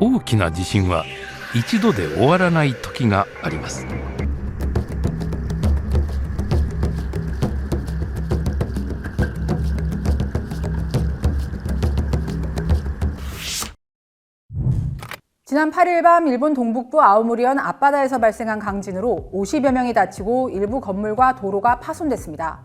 大きな地震は一度で終わらない時があります。지난 8일 밤 일본 동북부 아오모리현 앞바다에서 발생한 강진으로 50여 명이 다치고 일부 건물과 도로가 파손됐습니다.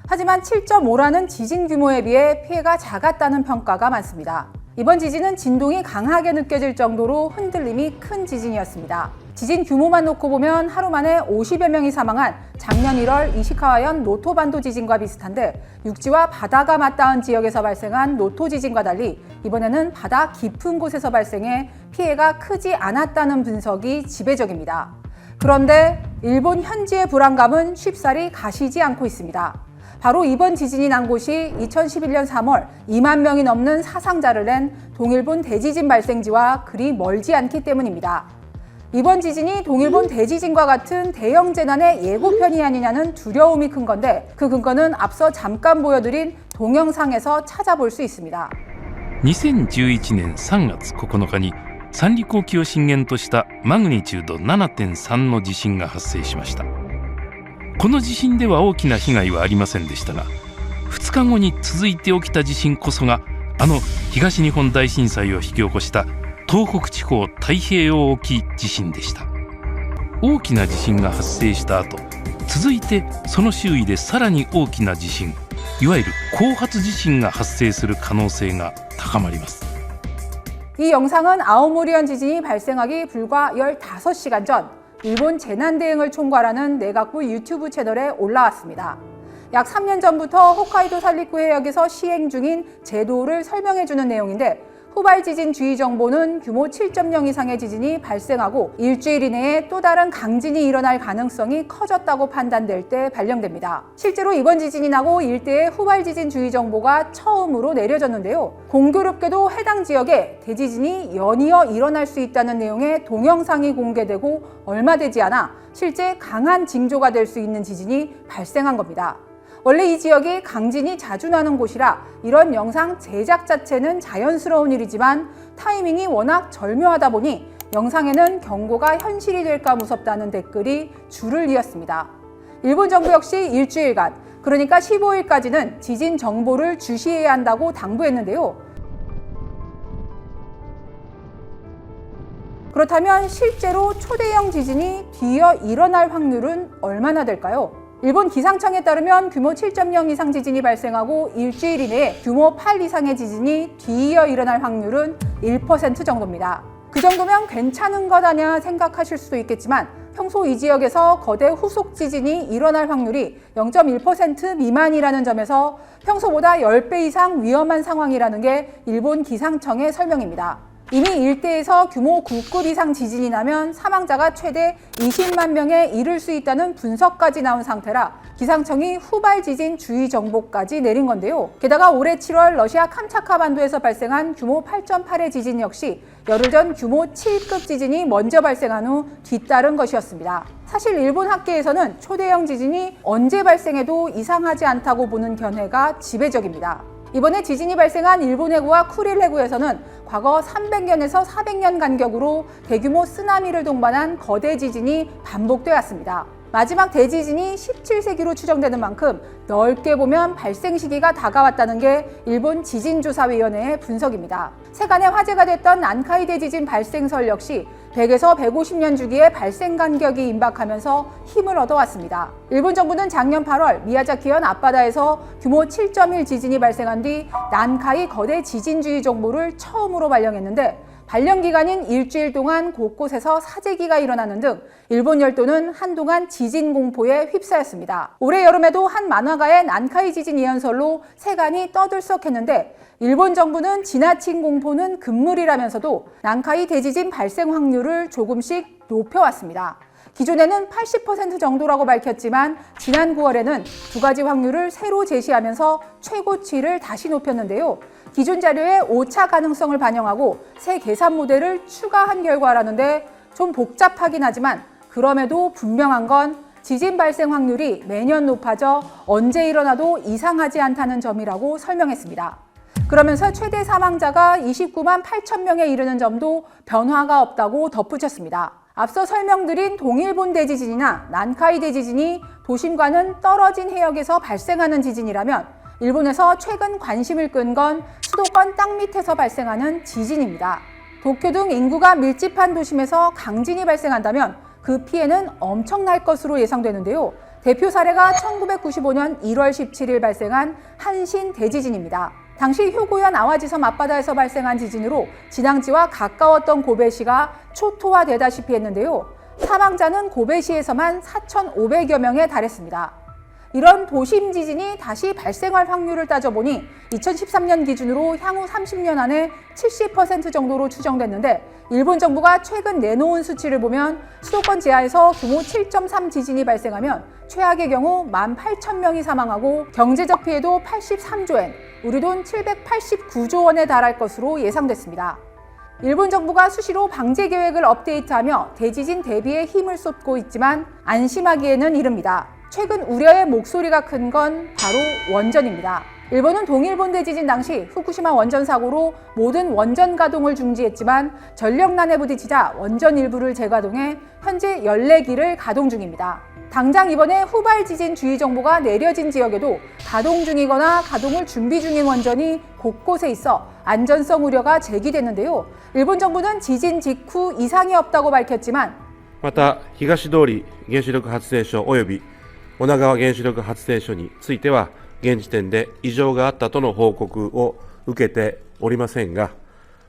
하지만 7.5라는 지진 규모에 비해 피해가 작았다는 평가가 많습니다. 이번 지진은 진동이 강하게 느껴질 정도로 흔들림이 큰 지진이었습니다. 지진 규모만 놓고 보면 하루 만에 50여 명이 사망한 작년 1월 이시카와현 노토반도 지진과 비슷한데, 육지와 바다가 맞닿은 지역에서 발생한 노토 지진과 달리 이번에는 바다 깊은 곳에서 발생해 피해가 크지 않았다는 분석이 지배적입니다. 그런데 일본 현지의 불안감은 쉽사리 가시지 않고 있습니다. 바로 이번 지진이 난 곳이 2011년 3월 2만 명이 넘는 사상자를 낸 동일본 대지진 발생지와 그리 멀지 않기 때문입니다. 이번 지진이 동일본 대지진과 같은 대형 재난의 예고편이 아니냐는 두려움이 큰 건데, 그 근거는 앞서 잠깐 보여드린 동영상에서 찾아볼 수 있습니다. 2011年3月9日に三陸沖を震源としたマグニチュード 7.3 の地震が発生しました。この地震では大きな被害はありませんでしたが、2日後に続いて起きた地震こそがあの東日本大震災を引き起こした東北地方太平洋沖地震でした。大きな地震が発生した後、続いてその周囲でさらに大きな地震、いわゆる後発地震が発生する可能性が高まります。 이 영상은 아오모리현 지진이 발생하기 불과 15시간 전 일본 재난대응을 총괄하는 내각부 유튜브 채널에 올라왔습니다. 약 3년 전부터 홋카이도 산리쿠 해역에서 시행 중인 제도를 설명해주는 내용인데, 후발 지진 주의 정보는 규모 7.0 이상의 지진이 발생하고 일주일 이내에 또 다른 강진이 일어날 가능성이 커졌다고 판단될 때 발령됩니다. 실제로 이번 지진이 나고 일대에 후발 지진 주의 정보가 처음으로 내려졌는데요. 공교롭게도 해당 지역에 대지진이 연이어 일어날 수 있다는 내용의 동영상이 공개되고 얼마 되지 않아 실제 강한 징조가 될 수 있는 지진이 발생한 겁니다. 원래 이 지역이 강진이 자주 나는 곳이라 이런 영상 제작 자체는 자연스러운 일이지만 타이밍이 워낙 절묘하다 보니 영상에는 경고가 현실이 될까 무섭다는 댓글이 줄을 이었습니다. 일본 정부 역시 일주일간, 그러니까 15일까지는 지진 정보를 주시해야 한다고 당부했는데요. 그렇다면 실제로 초대형 지진이 뒤이어 일어날 확률은 얼마나 될까요? 일본 기상청에 따르면 규모 7.0 이상 지진이 발생하고 일주일 이내에 규모 8 이상의 지진이 뒤이어 일어날 확률은 1% 정도입니다. 그 정도면 괜찮은 것 아냐 생각하실 수도 있겠지만, 평소 이 지역에서 거대 후속 지진이 일어날 확률이 0.1% 미만이라는 점에서 평소보다 10배 이상 위험한 상황이라는 게 일본 기상청의 설명입니다. 이미 일대에서 규모 9급 이상 지진이 나면 사망자가 최대 20만 명에 이를 수 있다는 분석까지 나온 상태라 기상청이 후발 지진 주의 정보까지 내린 건데요. 게다가 올해 7월 러시아 캄차카 반도에서 발생한 규모 8.8의 지진 역시 열흘 전 규모 7급 지진이 먼저 발생한 후 뒤따른 것이었습니다. 사실 일본 학계에서는 초대형 지진이 언제 발생해도 이상하지 않다고 보는 견해가 지배적입니다. 이번에 지진이 발생한 일본 해구와 쿠릴 해구에서는 과거 300년에서 400년 간격으로 대규모 쓰나미를 동반한 거대 지진이 반복되어 왔습니다. 마지막 대지진이 17세기로 추정되는 만큼 넓게 보면 발생 시기가 다가왔다는 게 일본 지진조사위원회의 분석입니다. 세간의 화제가 됐던 난카이 대지진 발생설 역시 100에서 150년 주기의 발생 간격이 임박하면서 힘을 얻어왔습니다. 일본 정부는 작년 8월 미야자키현 앞바다에서 규모 7.1 지진이 발생한 뒤 난카이 거대 지진주의 정보를 처음으로 발령했는데, 발령 기간인 일주일 동안 곳곳에서 사재기가 일어나는 등 일본 열도는 한동안 지진 공포에 휩싸였습니다. 올해 여름에도 한 만화가의 난카이 지진 예언설로 세간이 떠들썩했는데, 일본 정부는 지나친 공포는 금물이라면서도 난카이 대지진 발생 확률을 조금씩 높여왔습니다. 기존에는 80% 정도라고 밝혔지만 지난 9월에는 두 가지 확률을 새로 제시하면서 최고치를 다시 높였는데요. 기존 자료의 오차 가능성을 반영하고 새 계산 모델을 추가한 결과라는데 좀 복잡하긴 하지만 그럼에도 분명한 건 지진 발생 확률이 매년 높아져 언제 일어나도 이상하지 않다는 점이라고 설명했습니다. 그러면서 최대 사망자가 29만 8천 명에 이르는 점도 변화가 없다고 덧붙였습니다. 앞서 설명드린 동일본 대지진이나 난카이 대지진이 도심과는 떨어진 해역에서 발생하는 지진이라면 일본에서 최근 관심을 끈 건 수도권 땅 밑에서 발생하는 지진입니다. 도쿄 등 인구가 밀집한 도심에서 강진이 발생한다면 그 피해는 엄청날 것으로 예상되는데요. 대표 사례가 1995년 1월 17일 발생한 한신 대지진입니다. 당시 효고현 아와지섬 앞바다에서 발생한 지진으로 진앙지와 가까웠던 고베시가 초토화되다시피 했는데요. 사망자는 고베시에서만 4,500여 명에 달했습니다. 이런 도심 지진이 다시 발생할 확률을 따져보니 2013년 기준으로 향후 30년 안에 70% 정도로 추정됐는데 일본 정부가 최근 내놓은 수치를 보면 수도권 지하에서 규모 7.3 지진이 발생하면 최악의 경우 18,000명이 사망하고 경제적 피해도 83조엔, 우리 돈 789조 원에 달할 것으로 예상됐습니다. 일본 정부가 수시로 방제 계획을 업데이트하며 대지진 대비에 힘을 쏟고 있지만 안심하기에는 이릅니다. 최근 우려의 목소리가 큰 건 바로 원전입니다. 일본은 동일본 대지진 당시 후쿠시마 원전 사고로 모든 원전 가동을 중지했지만 전력난에 부딪히자 원전 일부를 재가동해 현재 14기를 가동 중입니다. 당장 이번에 후발 지진 주의 정보가 내려진 지역에도 가동 중이거나 가동을 준비 중인 원전이 곳곳에 있어 안전성 우려가 제기됐는데요. 일본 정부는 지진 직후 이상이 없다고 밝혔지만 また東通り原子力発電所及び女川原子力発電所については現時点で異常があったとの報告を受けておりませんが、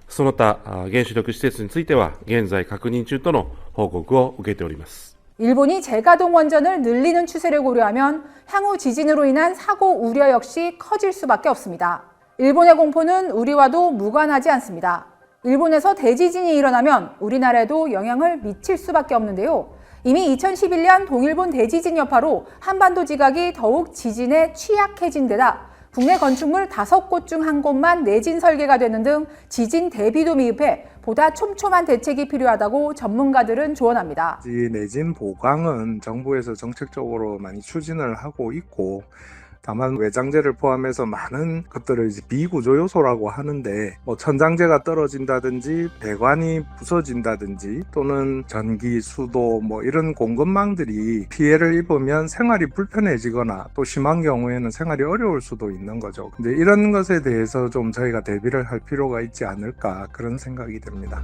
その他原子力施設については現在確認中との報告を受けております。 일본이 재가동 원전을 늘리는 추세를 고려하면 향후 지진으로 인한 사고 우려 역시 커질 수밖에 없습니다. 일본의 공포는 우리와도 무관하지 않습니다. 일본에서 대지진이 일어나면 우리나라에도 영향을 미칠 수밖에 없는데요. 이미 2011년 동일본 대지진 여파로 한반도 지각이 더욱 지진에 취약해진 데다 국내 건축물 5곳 중 1곳만 내진 설계가 되는 등 지진 대비도 미흡해 보다 촘촘한 대책이 필요하다고 전문가들은 조언합니다. 내진 보강은 정부에서 정책적으로 많이 추진을 하고 있고 다만 외장재를 포함해서 많은 것들을 이제 비구조 요소라고 하는데 천장재가 떨어진다든지 배관이 부서진다든지 또는 전기, 수도 이런 공급망들이 피해를 입으면 생활이 불편해지거나 또 심한 경우에는 생활이 어려울 수도 있는 거죠. 근데 이런 것에 대해서 좀 저희가 대비를 할 필요가 있지 않을까 그런 생각이 듭니다.